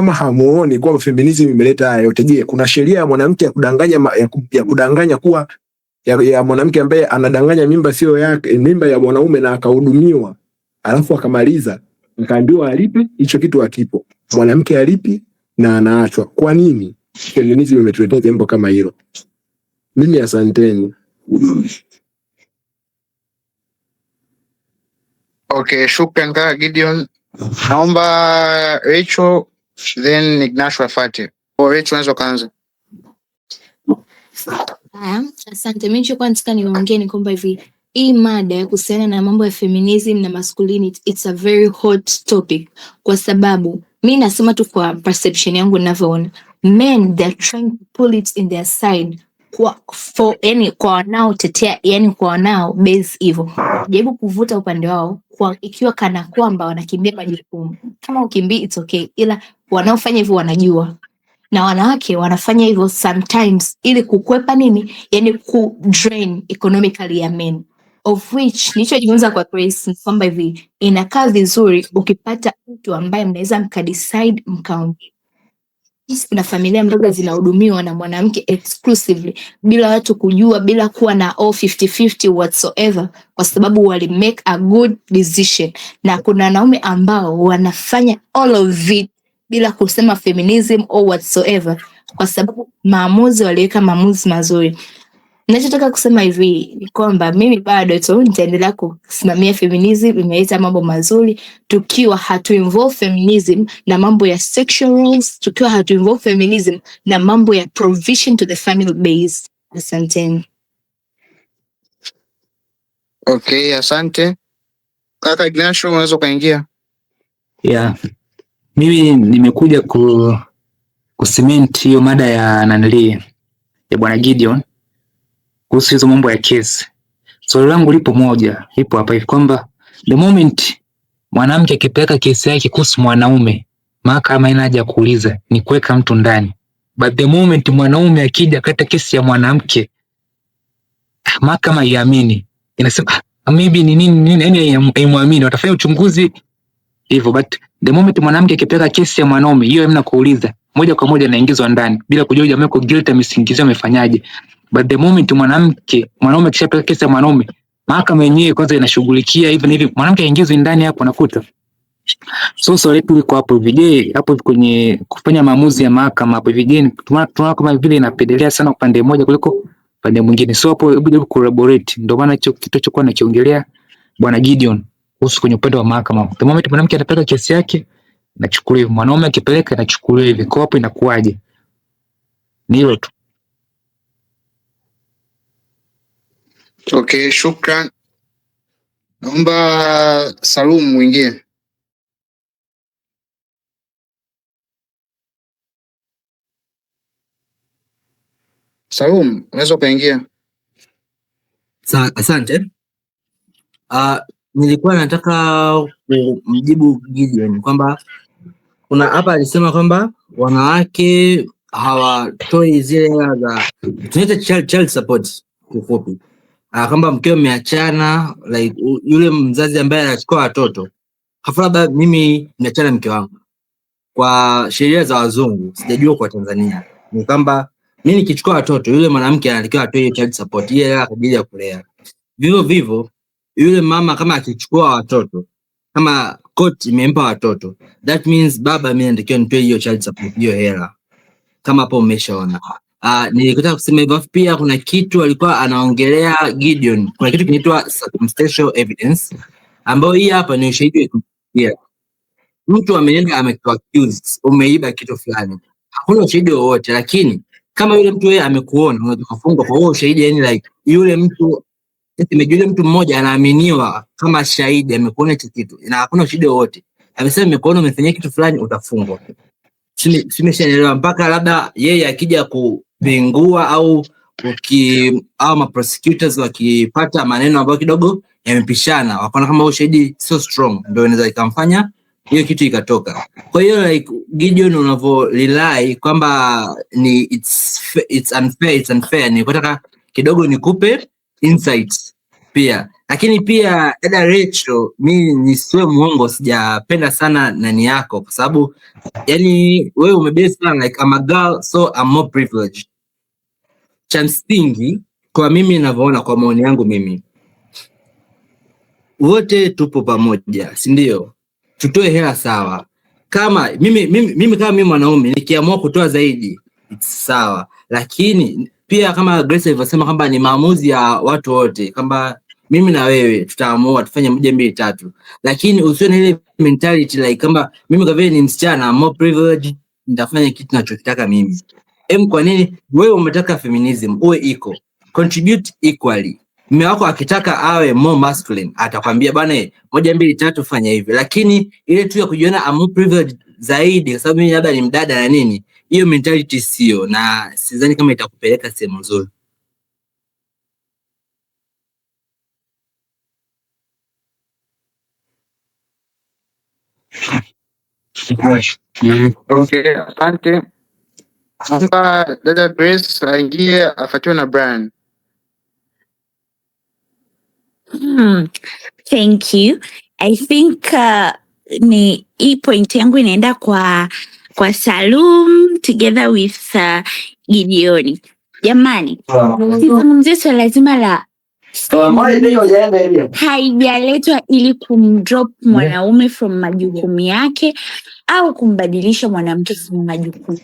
kama hamuoni kwa feminism imeleta haya yote, je, kuna sheria ya mwanamke ya kudanganya ya kudanganya kuwa ya mwanamke ambaye anadanganya mimba sio yake, mimba ya mwanaume na akahudumiwa, alafu akamaliza akaambiwa alipe, hicho kitu hakipo. Mwanamke alipi na anaachwa. Kwa nini feminism imetuletea jambo kama hilo? Mimi asanteni. Okay, shukran kaka Gideon. Naomba Rachel then Ignacio afate. Rachel unaweza kuanza. Asante. Mimi nilikuwa nataka niongee ni kwamba hivi hii mada ya kuhusiana na mambo ya feminism na masculinity, it's a very hot topic, kwa sababu mimi nasema tu kwa perception yangu ninavyoona, men they're trying to pull it in their side kwa wanaotetea, yani kwa wanao base hivyo, jaribu kuvuta upande wao kwa ikiwa kana kwamba wanakimbia majukumu. Kama ukimbii it's okay, ila wanaofanya hivyo wanajua, na wanawake wanafanya hivyo sometimes ili kukwepa nini, yani ku drain economically ya men, of which nilichojifunza kwa Grace kwamba hivi inakaa vizuri ukipata mtu ambaye mnaweza mkadecide mkaongea. Kuna familia ambazo zinahudumiwa na mwanamke exclusively bila watu kujua, bila kuwa na 50-50 whatsoever, kwa sababu wali make a good decision. Na kuna wanaume ambao wanafanya all of it bila kusema feminism or whatsoever, kwa sababu maamuzi waliweka maamuzi mazuri. Ninachotaka kusema hivi ni kwamba mimi bado tu nitaendelea kusimamia feminism, imeleta mambo mazuri, tukiwa hatu involve feminism na mambo ya sexual roles, tukiwa hatu involve feminism na mambo ya provision to the family base. Asante. Okay, asante. Kaka Ignacio unaweza kuingia. Yeah. Mimi nimekuja kucement hiyo mada ya nanili ya Bwana Gideon kuhusu hizo mambo ya kesi. Swali langu lipo hapa hivi kwamba the moment mwanamke akipeleka kesi yake kuhusu mwanaume, mahakama ina haja kuuliza ni kuweka mtu ndani. But the moment mwanaume akija kata kesi ya mwanamke, mahakama iamini, inasema maybe ni nini, yani imwamini, watafanya uchunguzi hivyo. But the moment mwanamke akipeleka kesi ya mwanaume, hiyo hamna kuuliza, moja kwa moja anaingizwa ndani bila kujua jamaa yuko guilty, amesingizwa, amefanyaje. But the moment mwanaume akishapeleka kesi ya mwanaume, mahakama yenyewe kwanza inashughulikia hivi mwanamke aingizwe ndani, hapo nakuta. So swali tu liko hapo vije hapo kwenye kufanya maamuzi ya mahakama hapo vije, tunaona kama vile inapendelea sana upande mmoja kuliko upande mwingine. So hapo hebu collaborate, ndio maana hicho kitu chokuwa anachiongelea Bwana Gideon kuhusu kwenye upande wa mahakama. The moment mwanamke anapeleka kesi yake nachukuliwa, mwanaume akipeleka nachukuliwa hivi. Kwa hapo inakuaje? Ni hilo tu. Okay, shukran. Naomba Salum mwingie. Salum, unaweza kuingia. Asante. Nilikuwa nataka kumjibu Gideon kwamba kuna hapa alisema kwamba wanawake hawatoi zile hela za tunaita child support kufupi. Kwamba mkeo mmeachana, like yule mzazi ambaye anachukua watoto. Hafla mimi niachana mke wangu. Kwa sheria za wazungu, sijajua kwa Tanzania, ni kwamba mimi nikichukua watoto, yule mwanamke anatakiwa atoe child support ile hela kwa ajili ya kulea. Vivyo yule mama kama akichukua watoto, kama court imempa watoto, that means baba mimi natakiwa nitoe hiyo child support, hiyo hela. Kama hapo umeshaona. Nilikutaka kusema hivyo. Pia kuna kitu alikuwa anaongelea Gideon, kuna kitu kinaitwa circumstantial evidence, ambayo hii hapa ni ushahidi wa mtu ameenda amekuaccuse umeiba kitu fulani, hakuna ushahidi wowote, lakini kama yule mtu yeye amekuona unaweza kufungwa kwa huo ushahidi. Yani like yule mtu mmoja anaaminiwa kama shahidi, amekuona hicho kitu na hakuna ushahidi wowote, amesema nimekuona umefanya kitu fulani, utafungwa. Simeshaelewa mpaka labda yeye akija kupingua au ma prosecutors wakipata maneno ambayo kidogo yamepishana, wakaona kama ushahidi sio strong, ndio inaweza ikamfanya hiyo kitu ikatoka. Kwa hiyo like Gideon unavo rely kwamba ni it's unfair, ni kutaka kidogo nikupe insights pia. Lakini pia dada Rachel, mi nisiwe muongo, sijapenda sana nani yako kwa sababu yani wewe umebase sana like I'm a girl so I'm more privileged. Cha msingi kwa mimi ninavyoona, kwa maoni yangu mimi, wote tupo pamoja, si ndio? Tutoe hela sawa. Kama mimi kama mimi mwanaume nikiamua kutoa zaidi it's sawa, lakini pia kama Grace alivyosema kwamba ni maamuzi ya watu wote, kwamba mimi na wewe tutaamua tufanye 1 2 3, lakini usiwe na ile mentality like kwamba mimi kwa vile ni msichana more privileged nitafanya kitu ninachotaka mimi. Kwa nini wewe umetaka feminism uwe equal, contribute equally? Mume wako akitaka awe more masculine atakwambia bwana 1 2 3 fanya hivi, lakini ile tu ya kujiona I'm more privileged zaidi kwa sababu mimi labda ni mdada na nini, hiyo mentality sio, na sidhani kama itakupeleka sehemu nzuri. Okay, asante. Naomba dada Grace aingie afuatiwe na Brian. Thank you. I think ni hii point yangu inaenda kwa Salum together with Gideon. Jamani, sizungumzie swala zima la haijaletwa ili kumdrop mwanaume from majukumu yake au kumbadilisha mwanamke from majukumu.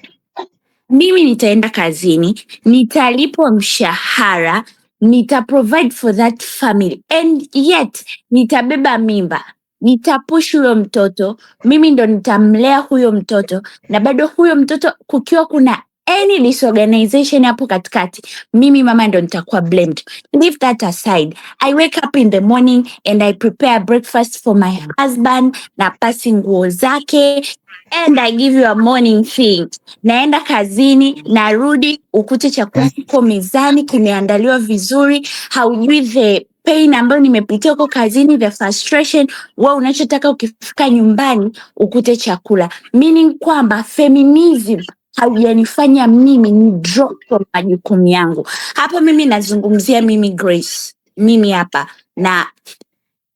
Mimi nitaenda kazini, nitalipwa mshahara, nita provide for that family, and yet nitabeba mimba, nitapush huyo mtoto, mimi ndo nitamlea huyo mtoto, na bado huyo mtoto kukiwa kuna any disorganization hapo katikati, mimi mama ndo nitakuwa blamed. Leave that aside. I wake up in the morning and I prepare breakfast for my husband, na pasi nguo zake, and I give you a morning thing. Naenda kazini, narudi, ukute chakula kiko mezani, kimeandaliwa vizuri, haujui the pain ambayo nimepitia huko kazini, the frustration. Wewe unachotaka ukifika nyumbani ukute chakula. Meaning kwamba feminism haujanifanya mimi ni drop from majukumu yangu. Hapa mimi nazungumzia mimi Grace. Mimi hapa na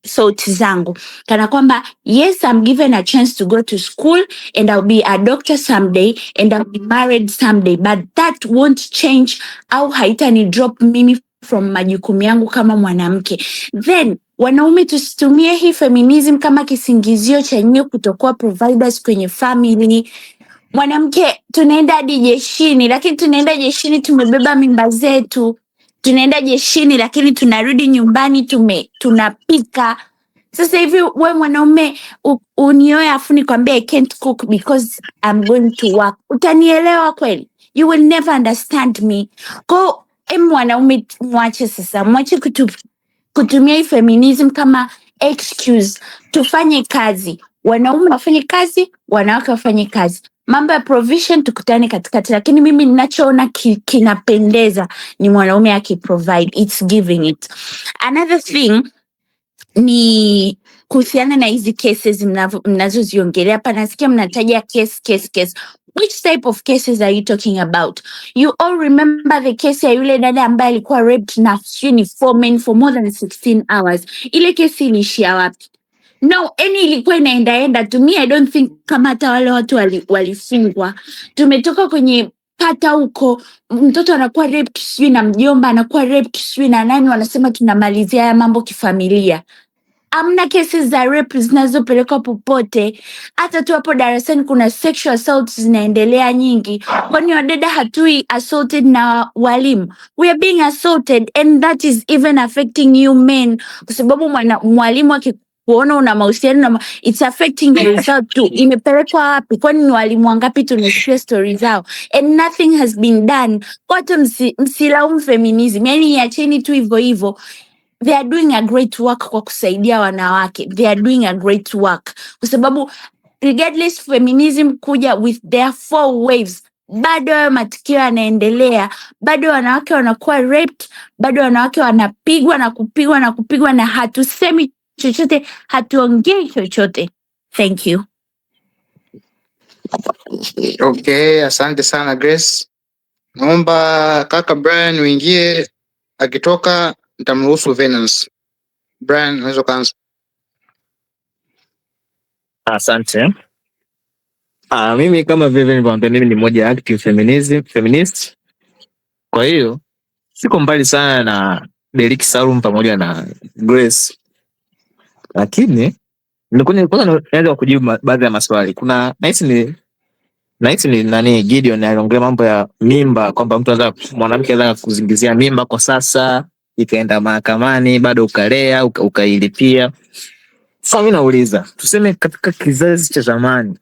sauti zangu kana kwamba yes, I'm given a chance to go to school and I'll be a doctor someday and I'll be married someday, but that won't change au haitani drop mimi from majukumu yangu kama mwanamke. Then wanaume tusitumie hii feminism kama kisingizio cha nyinyi kutokuwa providers kwenye family. Mwanamke tunaenda hadi jeshini, lakini tunaenda jeshini tumebeba mimba zetu. Tunaenda jeshini lakini tunarudi nyumbani tunapika. Sasa hivi wewe mwanaume unioe afu nikwambia I can't cook because I'm going to work, utanielewa kweli? You will never understand me. Kwa mwanaume mwache sasa, mwache kutumia hii feminism kama excuse. Tufanye kazi, wanaume wafanye kazi, wanawake wafanye kazi. Mambo ya provision tukutane katikati, lakini mimi ninachoona kinapendeza ni mwanaume akiprovide, it's giving it. Another thing ni kuhusiana na hizi cases mnazoziongelea hapa. Nasikia mnataja case. Which type of cases are you talking about? You all remember the case ya yule dada ambaye alikuwa raped na foreman for more than 16 hours. Ile kesi ilishia wapi? No, ilikuwa inaenda to me. I don't think kama hata wale watu walifungwa. Tumetoka kwenye pata huko, mtoto anakuwa raped sijui na mjomba, anakuwa raped sijui na nani, wanasema tunamalizia haya mambo kifamilia. Amna cases za rape zinazopelekwa popote. Hata tu hapo darasani kuna sexual assaults zinaendelea nyingi. Kwani wadada hatui assaulted na walimu? We are being assaulted and that is even affecting you men. Kwa sababu mwalimu akikuona una mahusiano na it's affecting the result too. Imepelekwa wapi? Kwani ni walimu wangapi tunasikia story zao? And nothing has been done. Kwa msilaumu feminism. Yani iacheni tu hivyo. They are doing a great work kwa kusaidia wanawake. They are doing a great work. Kwa sababu regardless feminism kuja with their 4 waves, bado hayo matukio yanaendelea. Bado wanawake wanakuwa raped, bado wanawake wanapigwa na kupigwa na hatusemi chochote, hatuongei chochote. Thank you. Okay, asante sana Grace. Naomba kaka Brian uingie, akitoka nitamruhusu Venance. Brian, unaweza kuanza. Asante. Mimi kama vile nilivyoambia, mimi ni mmoja active feminist. Kwa hiyo siko mbali sana na Derrick Salum pamoja na Grace, lakini kwanza naanza kujibu baadhi ya maswali. Kuna nahisi ni nani Gideon aliongea mambo ya mimba, kwamba mwanamke anaweza kuzingizia mimba kwa sasa, ikaenda mahakamani, bado ukalea ukailipia. Sasa mimi nauliza, tuseme katika kizazi cha zamani,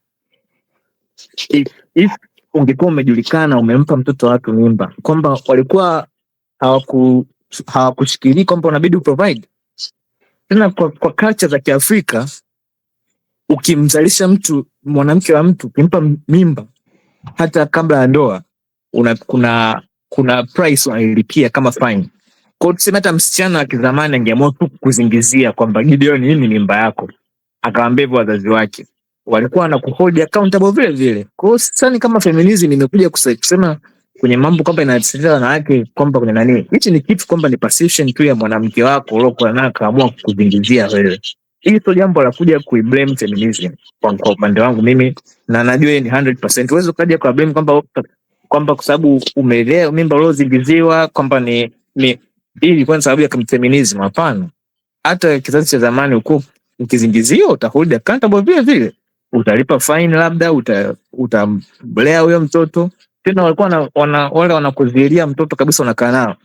if ungekuwa umejulikana umempa mtoto wa watu mimba, kwamba walikuwa hawakushikilia kwamba unabidi uprovide. Tena kwa culture za Kiafrika, ukimzalisha mwanamke wa mtu, ukimpa mimba hata kabla ya ndoa, kuna price unalipia kama fine. Kwa tuseme hata msichana wa kizamani angeamua tu kuzingizia kwamba Gideon, hii ni mimba yako, akawaambia hivyo wazazi wake, walikuwa wanakuhold accountable vile vile. Kwa hiyo sasa kama feminism imekuja kusema kwenye mambo kwamba inatetea wanawake, kwamba kuna nani, hichi ni kitu kwamba ni perception tu ya mwanamke wako uliokuwa naye akaamua kuzingizia wewe. Hili sio jambo la kuja kuiblame feminism kwa upande wangu mimi, na najua ni 100%. Uwezo kaja kwa blame kwamba kwa sababu umelea mimba uliozingiziwa kwamba ni hii kwa sababu ya feminism. Hapana. Hata kizazi cha zamani uko ukizingizio utahold accountable vile vile. Utalipa fine, labda utamlea huyo mtoto. Tena walikuwa wale wanakuzilia mtoto kabisa, unakaa nao.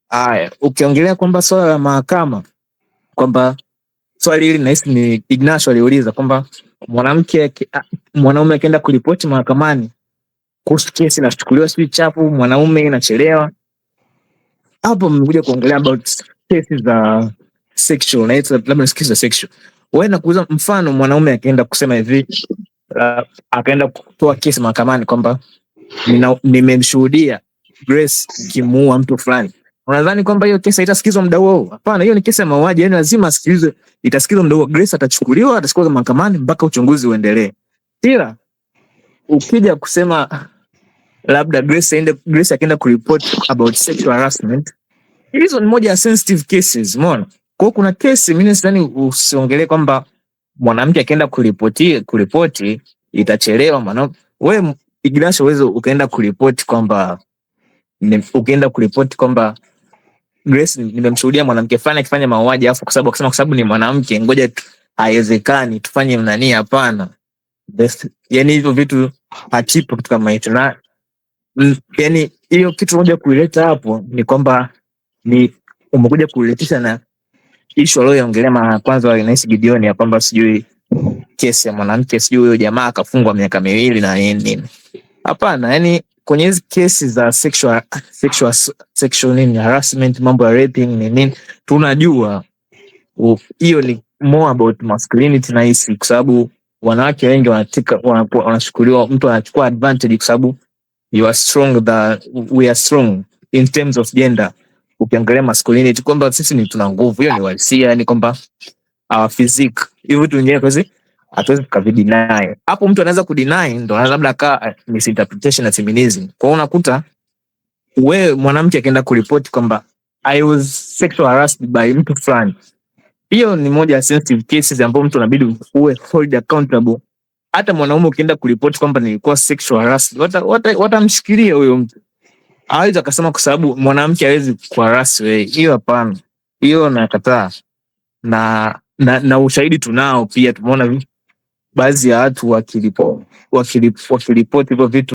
Haya, ukiongelea kwamba swala la mahakama, kwamba swali hili nahisi ni Ignacio aliuliza kwamba mwanaume akienda kuripoti mahakamani kuhusu kesi inachukuliwa sio chapu, mwanaume inachelewa. Hapo mmekuja kuongelea about cases za sexual, na labda ni kesi za sexual. Wewe nakuuliza mfano mwanaume akaenda kusema hivi, akaenda kutoa kesi mahakamani kwamba nimemshuhudia Grace kimuua mtu fulani. Unadhani kwamba hiyo kesi itasikizwa muda huo? Hapana, hiyo ni kesi ya mauaji, yani lazima asikizwe, itasikizwa muda huo. Grace atachukuliwa, atasikizwa mahakamani mpaka uchunguzi uendelee. Ila ukija kusema labda Grace akaenda kureport about sexual harassment, hizo ni moja ya sensitive cases, umeona? Kwa kuna kesi mimi nadhani usiongelee kwamba mwanamke akaenda kuripoti itachelewa. Maana wewe Ignacio uwezo ukaenda kuripoti kwamba Grace, nimemshuhudia mwanamke fulani akifanya mauaji, afu kwa sababu ni mwanamke ngoja haiwezekani tufanye nani. Hapana. Yani hivyo vitu hachipo kitu kama hicho. Na yani hiyo kitu moja kuileta hapo ni kwamba ni umekuja kuiletisha na issue aliyoongelea mara kwanza wa Rais Gideon ya kwamba sijui kesi ya mwanamke, sijui huyo jamaa akafungwa miaka 2 na nini. Hapana, yani kwenye hizo kesi za sexual harassment, mambo ya raping nini, tunajua hiyo ni more about masculinity na hisi, kwa sababu wanawake wengi wanachukuliwa, mtu anachukua advantage kwa sababu you are strong, we are strong in terms of gender. Ukiangalia masculinity kwamba sisi tuna nguvu, hiyo ni walisia, yani kwamba our physique, hiyo vitu vingine kazi hatuwezi kudeny. Hapo mtu anaweza kudeny, ndo labda ka misinterpretation na feminism. Kwa hiyo unakuta wewe mwanamke akaenda kuripoti kwamba I was sexual harassed by mtu fulani, hiyo ni moja ya sensitive cases ambapo mtu anabidi uwe hold accountable. Hata mwanaume ukienda kuripoti kwamba nilikuwa sexual harassed, watamshikilia huyo mtu. Hawezi akasema kwa sababu mwanamke hawezi kuharass wewe. Hiyo hapana. Hiyo nakataa. Na ushahidi tunao pia, tumeona baadhi ya watu wakiripoti hivyo vitu